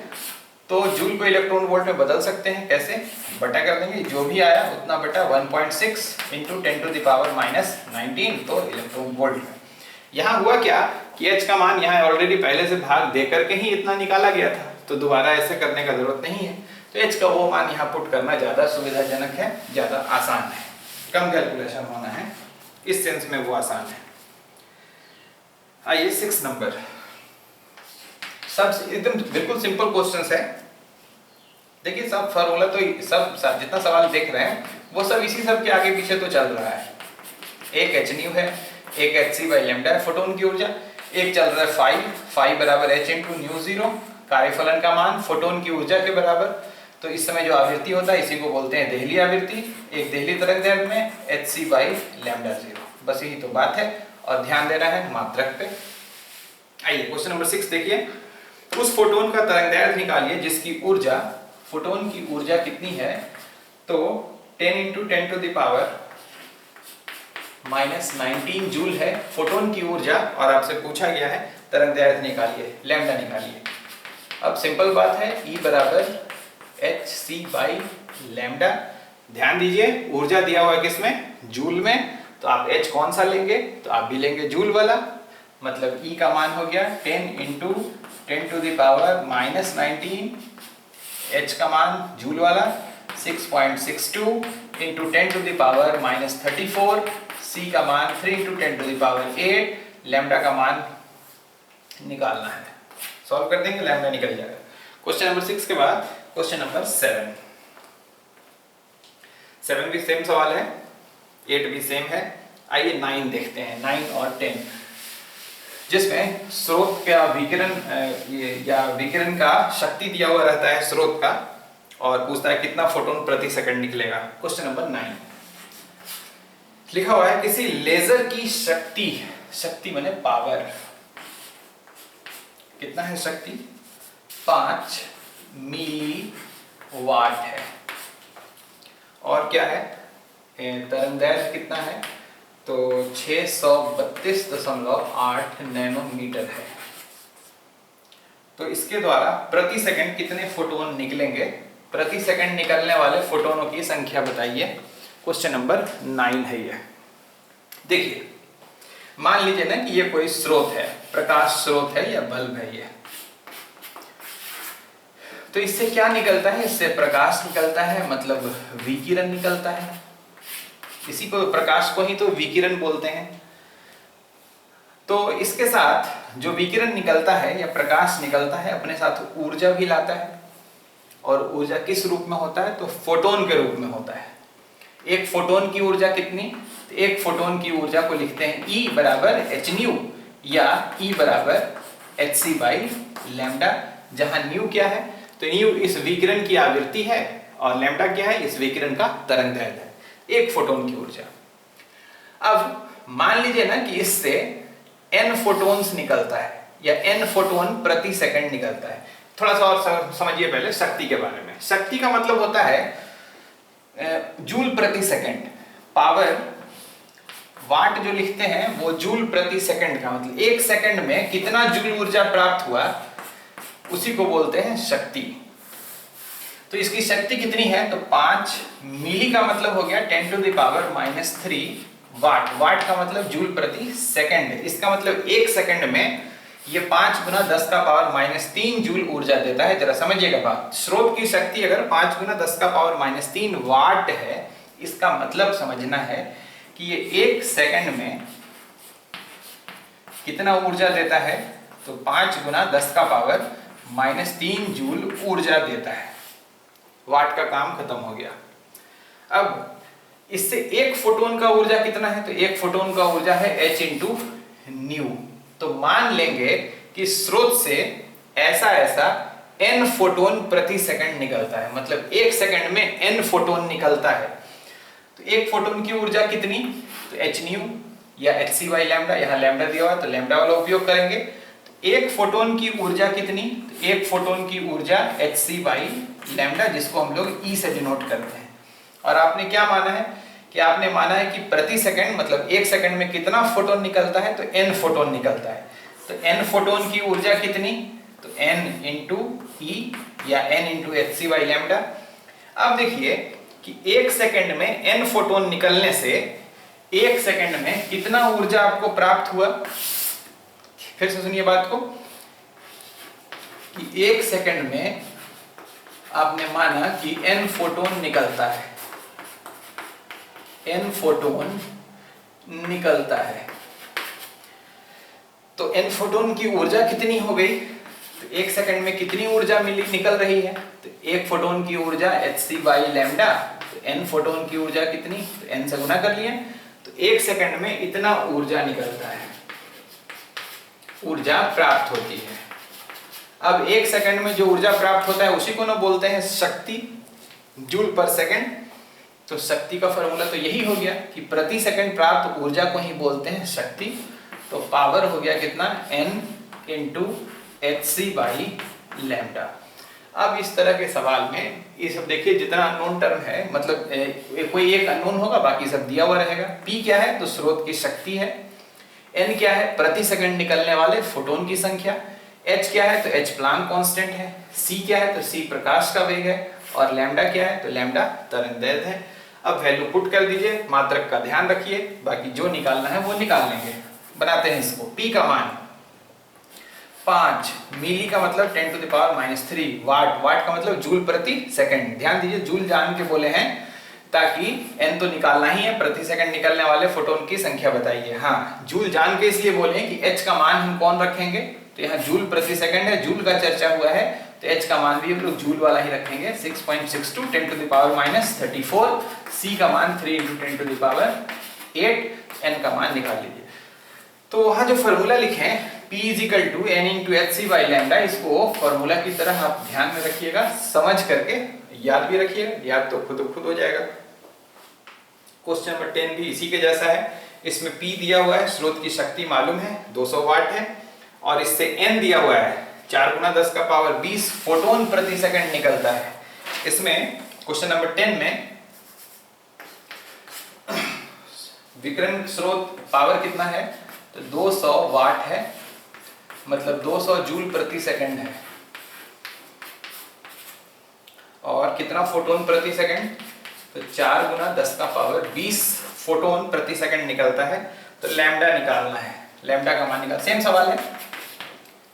तो जूल को इलेक्ट्रॉन वोल्ट में बदल सकते हैं। कैसे? बटा कर देंगे, जो भी आया उतना बटा 1.6 × 10 टू द पावर -19, तो इलेक्ट्रॉन वोल्ट में। यहाँ हुआ क्या कि H का मान यहाँ ऑलरेडी पहले से भाग दे करके ही इतना निकाला गया था, तो दोबारा ऐसे करने का जरूरत नहीं है। तो H का वो मान यहाँ पुट करना ज़्यादा सुविधाजनक है, ज़्यादा आसान है, कम कैलकुलेशन होना है, इस सेंस में वो आसान है। आइए 6 नंबर, सब एकदम बिल्कुल सिंपल क्वेश्चंस है। देखिए सब फॉर्मूला तो सब जितना सवाल देख रहे हैं वो सब इसी सब के आगे पीछे तो चल रहा है। एक h न्यू है, एक hc/λ है फोटोन की ऊर्जा, एक चल रहा है फाई बराबर h × न्यू0, कार्यफलन का मान फोटोन की ऊर्जा के बराबर। तो इस समय जो आवृत्ति होता है इसी को बोलते हैं देहली आवृत्ति, एक देहली तरंगदैर्घ्य में hc/λ0। बस यही तो बात है, और ध्यान देना है मात्रक पे। आइए क्वेश्चन नंबर 6 देखिए। उस फोटोन का तरंगदैर्घ्य निकालिए जिसकी ऊर्जा, फोटोन की ऊर्जा कितनी है? तो 10 × 10 टू द पावर -19 जूल है फोटोन की ऊर्जा, और आपसे पूछा गया है तरंगदैर्घ्य निकालिए, लैम्डा निकालिए। अब सिंपल बात है, E बराबर hc/λ। ध्यान दीजिए ऊर्जा दिया हुआ है किसमें? जूल में, तो आप H कौन सा लेंगे? तो आप भी लेंगे जूल वाला, मतलब E का मान हो गया 10 × 10 टू द पावर -19, H का मान जूल वाला 6.62 × 10 टू द पावर -34, C का मान 3 × 10 टू द पावर 8, लैम्डा का मान निकालना है। सॉल्व कर देंगे, लैम्डा निकल जाएगा। क्वेश्चन नंबर 6 के बाद क्वेश्चन नंबर 7 भी सेम सवाल है, 8 भी सेम है। आइए 9 देखते हैं, 9 और 10, जिसमें स्रोत का विकिरण या विकिरण का शक्ति दिया हुआ रहता है स्रोत का, और पूछता है कितना फोटोन प्रति सेकंड निकलेगा। क्वेश्चन नंबर 9 लिखा हुआ है किसी लेजर की शक्ति माने पावर, कितना है शक्ति? 5 मिली वाट है, और क्या है? तरंगदैर्घ्य कितना है? तो 632.8 नैनोमीटर है। तो इसके द्वारा प्रति सेकंड कितने फोटोन निकलेंगे? प्रति सेकंड निकलने वाले फोटोनों की संख्या बताइए। क्वेश्चन नंबर 9 है ये। देखिए मान लीजिए ना कि ये कोई स्रोत है, प्रकाश स्रोत है या बल्ब है ये, तो इससे क्या निकलता है? इससे प्रकाश निकलता है, मतलब विकिरण निकलता है। इसी को, प्रकाश को ही तो विकिरण बोलते हैं। तो इसके साथ जो विकिरण निकलता है या प्रकाश निकलता है अपने साथ ऊर्जा भी लाता है, और ऊर्जा किस रूप में होता है? तो फोटोन के रूप में होता है। एक फोटोन की ऊर्जा कितनी? तो एक फोटोन की ऊर्जा को लिखते हैं E बराबर h न्यू या E बराबर hc/λ, जहां न्यू क्या है? तो न्यू इस विकिरण की आवृत्ति है, और लैम्डा क्या है? इस विकिरण का तरंगदैर्घ्य है, एक फोटोन की ऊर्जा। अब मान लीजिए ना कि इससे n फोटोन्स निकलता है, या n फोटोन प्रति सेकंड निकलता है। थोड़ा सा और समझिए पहले शक्ति के बारे में। शक्ति का मतलब होता है जूल प्रति सेकंड, पावर वाट जो लिखते हैं वो जूल प्रति सेकंड का मतलब एक सेकंड में कितना जूल ऊर्जा प्राप्त हुआ, उसी को बोलते हैं शक्ति। तो इसकी शक्ति कितनी है? तो 5 मिली का मतलब हो गया 10 टू द पावर -3 वाट। वाट का मतलब जूल प्रति सेकंड है। इसका मतलब एक सेकंड में ये 5 × 10 का पावर -3 जूल ऊर्जा देता है। जरा समझिएगा बात, स्रोत की शक्ति अगर 5 × 10 का पावर -3 वाट है, इसका मतलब समझना है कि ये एक सेकंड में कितना ऊर्जा देता है? तो 5 × 10 का पावर -3 जूल ऊर्जा देता है। वाट का काम खत्म हो गया। अब इससे एक फोटोन का ऊर्जा कितना है? तो एक फोटोन का ऊर्जा है h × न्यू। तो मान लेंगे कि स्रोत से ऐसा n फोटोन प्रति सेकंड निकलता है, मतलब एक सेकंड में n फोटोन निकलता है। तो एक फोटोन की ऊर्जा कितनी, तो h न्यू या hc बाई लैम्डा, यहाँ लैम्डा दिया हुआ तो लैम्डा वाला उपयोग करेंगे। तो एक फोटोन की ऊर्जा कितनी, तो एक फोटोन की ऊर्जा hc बाई लैम्डा, जिसको हम लोग e से डिनोट करते हैं। और आपने क्या माना है कि आपने माना है कि प्रति सेकंड मतलब एक सेकंड में कितना फोटोन निकलता है, तो n फोटोन निकलता है। तो n फोटोन की ऊर्जा कितनी, तो n इंटू ई या n into hc by lambda. अब देखिए कि एक सेकंड में n फोटोन निकलने से एक सेकंड में कितना ऊर्जा आपको प्राप्त हुआ। फिर से सुनिए बात को कि एक सेकंड में आपने माना कि n फोटोन निकलता है, n फोटोन निकलता है, तो n फोटोन की ऊर्जा कितनी हो गई, तो एक सेकंड में कितनी ऊर्जा निकल रही है, तो एक फोटोन की ऊर्जा hc बाई लैम्डा, तो n फोटोन की ऊर्जा कितनी, तो n से गुना कर लिए, तो एक सेकंड में इतना ऊर्जा निकलता है, ऊर्जा प्राप्त होती है। अब एक सेकंड में जो ऊर्जा प्राप्त होता है उसी को ना बोलते हैं शक्ति, जूल पर सेकंड। तो शक्ति का फॉर्मूला तो यही हो गया कि प्रति सेकंड प्राप्त ऊर्जा को ही बोलते हैं शक्ति। तो पावर हो गया कितना, n into hc by lambda. अब इस तरह के सवाल में ये सब देखिए, जितना अननोन टर्म है मतलब कोई एक अननोन होगा, बाकी सब दिया हुआ रहेगा। P क्या है, तो स्रोत की शक्ति है। N क्या है, प्रति सेकंड निकलने वाले फोटोन की संख्या। H क्या है, तो H प्लांक कांस्टेंट है। C क्या है, तो C प्रकाश का वेग है। और लैम्डा क्या है, तो लैम्डा तरंगदैर्घ्य है। अब वैल्यू पुट कर दीजिए, मात्रक का ध्यान रखिए, बाकी जो निकालना है वो निकाल लेंगे। बनाते हैं इसको। P का मान 5 मिली का मतलब 10 टू द पावर -3 वाट, वाट का मतलब जूल प्रति सेकंड। ध्यान दीजिए, जूल जान के बोले हैं ताकि n तो निकालना ही है, प्रति सेकंड निकलने वाले फोटोन की संख्या बताइए। हाँ, जूल जान के इसलिए बोले कि h का मान हम कौन रखेंगे, तो यहाँ जूल प्रति सेकंड है, जूल का चर्चा हुआ है, तो h का मान भी हम लोग जूल वाला ही रखेंगे। 6.62 10 टू द पावर -34, c का मान 3 into 10 to the power 8, n का मान निकाल लीजिए। तो वहाँ जो फॉर्मूला लिखे हैं P is equal to n into hc by lambda, इसको फॉर्मूला की तरह आप ध्यान में रखिएगा, समझ करके याद भी रखिएगा, याद तो खुद हो जाएगा। क्वेश्चन नंबर 10 भी इसी के जैसा है। इसमें P दिया हुआ है, स्रोत की शक्ति मालूम है 200 वाट है, और इससे n दिया हुआ है 4 गुना 10 का पावर 20 फोटोन प्रति सेकंड निकलता है। इसमें क्वेश्चन नंबर 10 में विकिरण स्रोत पावर कितना है, तो 200 वाट है, मतलब 200 जूल प्रति सेकंड है। और कितना फोटोन प्रति सेकंड, तो 4 गुना 10 का पावर 20 फोटोन प्रति सेकंड निकलता है। तो लैम्डा निकालना है, लैम्डा का मान निकाल, सेम सवाल है,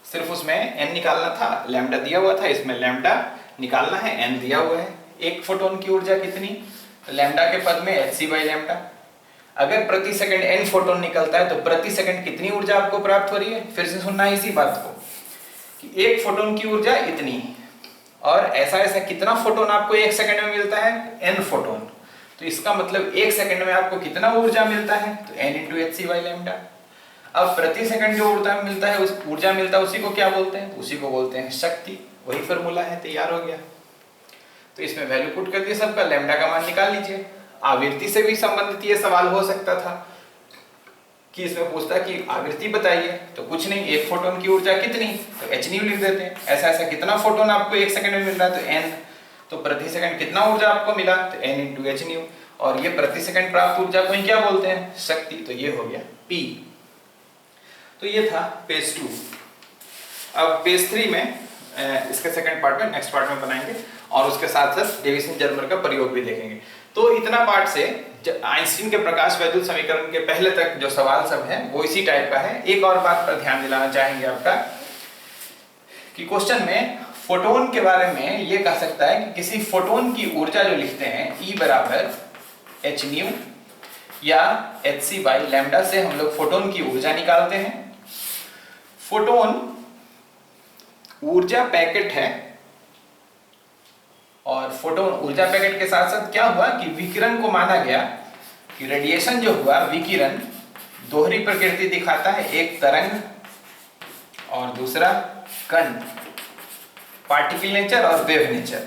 सिर्फ उसमें n निकालना था, लैम्डा दिया हुआ था, इसमें लैम्डा निकालना है, n दिया हुआ है। एक फोटोन की ऊर्जा कितनी, तो लैम्डा के पद में hc बाई लैम्डा। अगर प्रति सेकंड n फोटोन निकलता है तो प्रति सेकंड कितनी ऊर्जा आपको प्राप्त हो रही है, फिर से सुनना है इसी बात को कि एक फोटोन की ऊर्जा इतनी, और ऐसा ऐसा कितना फोटोन आपको एक सेकंड में मिलता है, n फोटोन। तो इसका मतलब एक सेकंड में आपको कितना ऊर्जा मिलता है, तो n into hc by lambda. अब प्रति सेकंड जो ऊर्जा मिलता है, उस ऊर्जा मिलता है उसी को क्या बोलते हैं, तो उसी को बोलते हैं शक्ति। वही फॉर्मूला है, तैयार हो गया। तो इसमें वैल्यू पुट कर दिए सबका, लैम्डा का मान निकाल लीजिए। आवृत्ति से भी संबंधित ये सवाल हो सकता था कि इसमें पूछता कि आवृत्ति बताइए, तो कुछ नहीं, एक फोटोन की ऊर्जा कितनी, तो h न्यू लिख देते हैं। ऐसा ऐसा कितना फोटोन आपको एक सेकंड में मिल रहा है, तो n, तो प्रति सेकंड कितना ऊर्जा आपको मिला, तो n इंटू h न्यू, और ये प्रति सेकंड प्राप्त ऊर्जा को ही क्या बोलते हैं, शक्ति। तो ये हो गया P। तो ये था पेज 2। अब पेज 3 में इसके सेकंड पार्ट में, नेक्स्ट पार्ट में बनाएंगे, और उसके साथ साथ डेविसन जर्मर का प्रयोग भी देखेंगे। तो इतना पार्ट से आइंस्टीन के प्रकाश वैद्युत समीकरण के पहले तक जो सवाल सब है वो इसी टाइप का है। एक और बात पर ध्यान दिलाना चाहेंगे आपका कि क्वेश्चन में फोटोन के बारे में ये कह सकता है कि किसी फोटोन की ऊर्जा जो लिखते हैं E बराबर h न्यू या hc बाई लैम्डा से हम लोग फोटोन की ऊर्जा निकालते हैं। फोटोन ऊर्जा पैकेट है, और फोटोन ऊर्जा पैकेट के साथ साथ क्या हुआ कि विकिरण को माना गया कि रेडिएशन जो हुआ, विकिरण दोहरी प्रकृति दिखाता है, एक तरंग और दूसरा कण। पार्टिकल नेचर और वेव नेचर।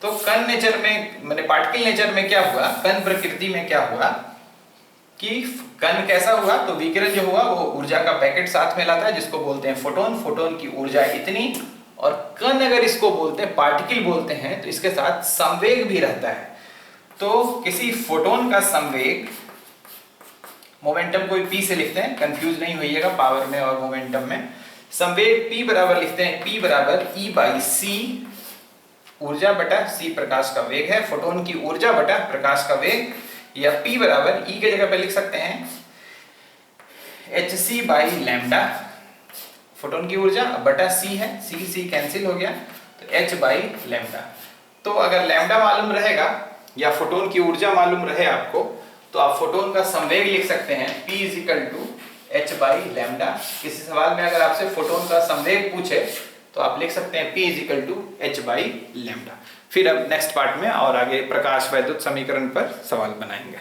तो कण नेचर में माने पार्टिकल नेचर में क्या हुआ, कण प्रकृति में क्या हुआ कि कण कैसा हुआ, तो विकिरण जो हुआ वो ऊर्जा का पैकेट साथ में लाता है जिसको बोलते हैं फोटोन। फोटोन की ऊर्जा इतनी, और कण अगर इसको बोलते हैं, पार्टिकल बोलते हैं, तो इसके साथ संवेग भी रहता है। तो किसी फोटोन का संवेग, मोमेंटम को p से लिखते हैं, कंफ्यूज नहीं होइएगा पावर में और मोमेंटम में। संवेग p बराबर लिखते हैं, p बराबर e बाई c, ऊर्जा बटा c प्रकाश का वेग है, फोटोन की ऊर्जा बटा प्रकाश का वेग, या p बराबर e के जगह पे लिख सकते हैं hc बाई लैम्डा, फोटोन की ऊर्जा बटा c है, c कैंसिल हो गया, तो h बाई लैम्डा। तो अगर लैम्डा मालूम रहेगा या फोटोन की ऊर्जा मालूम रहे आपको, तो आप फोटोन का संवेग लिख सकते हैं p is equal to h by lambda. किसी सवाल में अगर आपसे फोटोन का संवेग पूछे तो आप लिख सकते हैं p is equal to h by lambda. फिर अब नेक्स्ट पार्ट में और आगे प्रकाश वैद्युत समीकरण पर सवाल बनाएंगे।